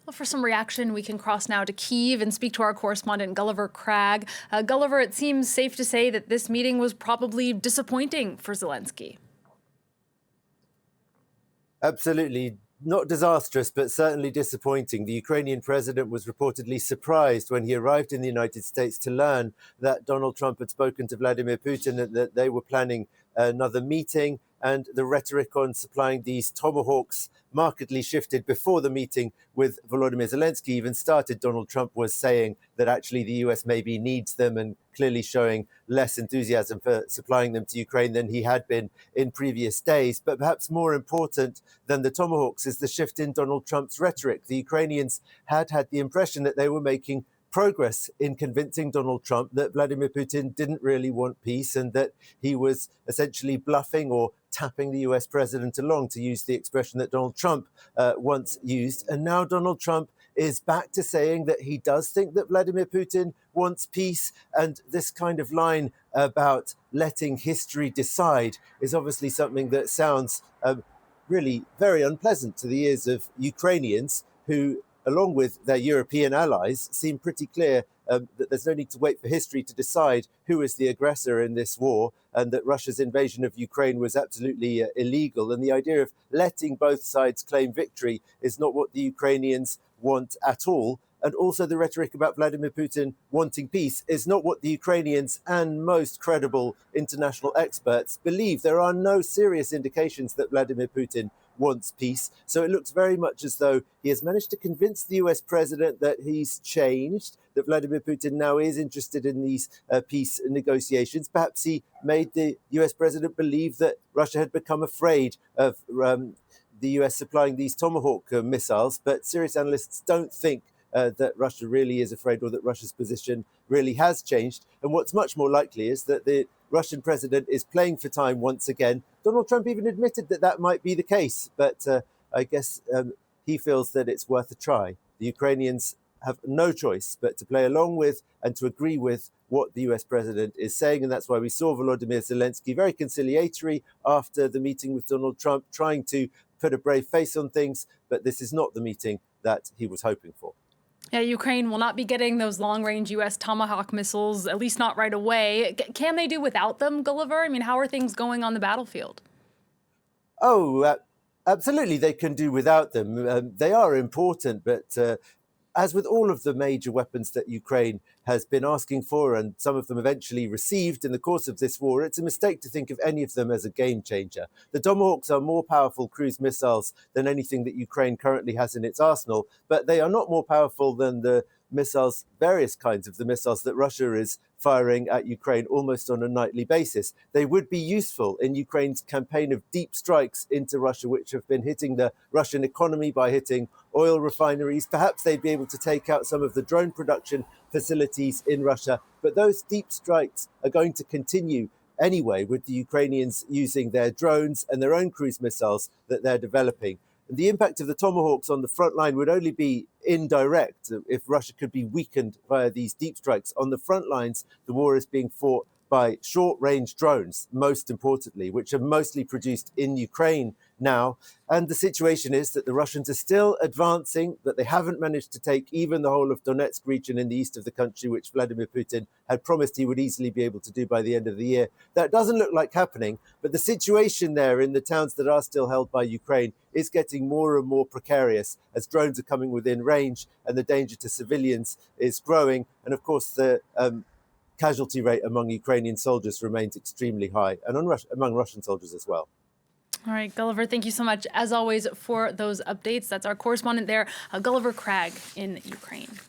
Well, for some reaction, we can cross now to Kyiv and speak to our correspondent, Gulliver Cragg. Gulliver, it seems safe to say that this meeting was probably disappointing for Zelensky. Absolutely. Not disastrous, but certainly disappointing. The Ukrainian president was reportedly surprised when he arrived in the United States to learn that Donald Trump had spoken to Vladimir Putin and that they were planning another meeting. And the rhetoric on supplying these Tomahawks markedly shifted before the meeting with Volodymyr Zelensky even started. Donald Trump was saying that actually the US maybe needs them and clearly showing less enthusiasm for supplying them to Ukraine than he had been in previous days. But perhaps more important than the Tomahawks is the shift in Donald Trump's rhetoric. The Ukrainians had the impression that they were making progress in convincing Donald Trump that Vladimir Putin didn't really want peace and that he was essentially bluffing or tapping the US president along, to use the expression that Donald Trump once used. And now Donald Trump is back to saying that he does think that Vladimir Putin wants peace. And this kind of line about letting history decide is obviously something that sounds really very unpleasant to the ears of Ukrainians who, along with their European allies, seem pretty clear that there's no need to wait for history to decide who is the aggressor in this war, and that Russia's invasion of Ukraine was absolutely illegal. And the idea of letting both sides claim victory is not what the Ukrainians want at all. And also the rhetoric about Vladimir Putin wanting peace is not what the Ukrainians and most credible international experts believe. There are no serious indications that Vladimir Putin wants peace. So it looks very much as though he has managed to convince the US president that he's changed, that Vladimir Putin now is interested in these peace negotiations. Perhaps he made the US president believe that Russia had become afraid of the US supplying these Tomahawk missiles. But serious analysts don't think that Russia really is afraid, or that Russia's position really has changed. And what's much more likely is that the Russian president is playing for time once again. Donald Trump even admitted that that might be the case, but I guess he feels that it's worth a try. The Ukrainians have no choice but to play along with and to agree with what the US president is saying. And that's why we saw Volodymyr Zelensky very conciliatory after the meeting with Donald Trump, trying to put a brave face on things. But this is not the meeting that he was hoping for. Yeah, Ukraine will not be getting those long-range US Tomahawk missiles, at least not right away. Can they do without them, Gulliver? I mean, how are things going on the battlefield? Oh, absolutely, they can do without them. They are important, but as with all of the major weapons that Ukraine has been asking for, and some of them eventually received in the course of this war, it's a mistake to think of any of them as a game changer. The Tomahawks are more powerful cruise missiles than anything that Ukraine currently has in its arsenal, but they are not more powerful than the missiles, various kinds of the missiles that Russia is firing at Ukraine almost on a nightly basis. They would be useful in Ukraine's campaign of deep strikes into Russia, which have been hitting the Russian economy by hitting oil refineries. Perhaps they'd be able to take out some of the drone production facilities in Russia. But those deep strikes are going to continue anyway, with the Ukrainians using their drones and their own cruise missiles that they're developing. The impact of the Tomahawks on the front line would only be indirect if Russia could be weakened via these deep strikes. On the front lines, the war is being fought by short-range drones, most importantly, which are mostly produced in Ukraine now. And the situation is that the Russians are still advancing, but they haven't managed to take even the whole of Donetsk region in the east of the country, which Vladimir Putin had promised he would easily be able to do by the end of the year. That doesn't look like happening, but the situation there in the towns that are still held by Ukraine is getting more and more precarious as drones are coming within range and the danger to civilians is growing. And of course, the casualty rate among Ukrainian soldiers remains extremely high, and among Russian soldiers as well. All right, Gulliver, thank you so much, as always, for those updates. That's our correspondent there, Gulliver Cragg in Ukraine.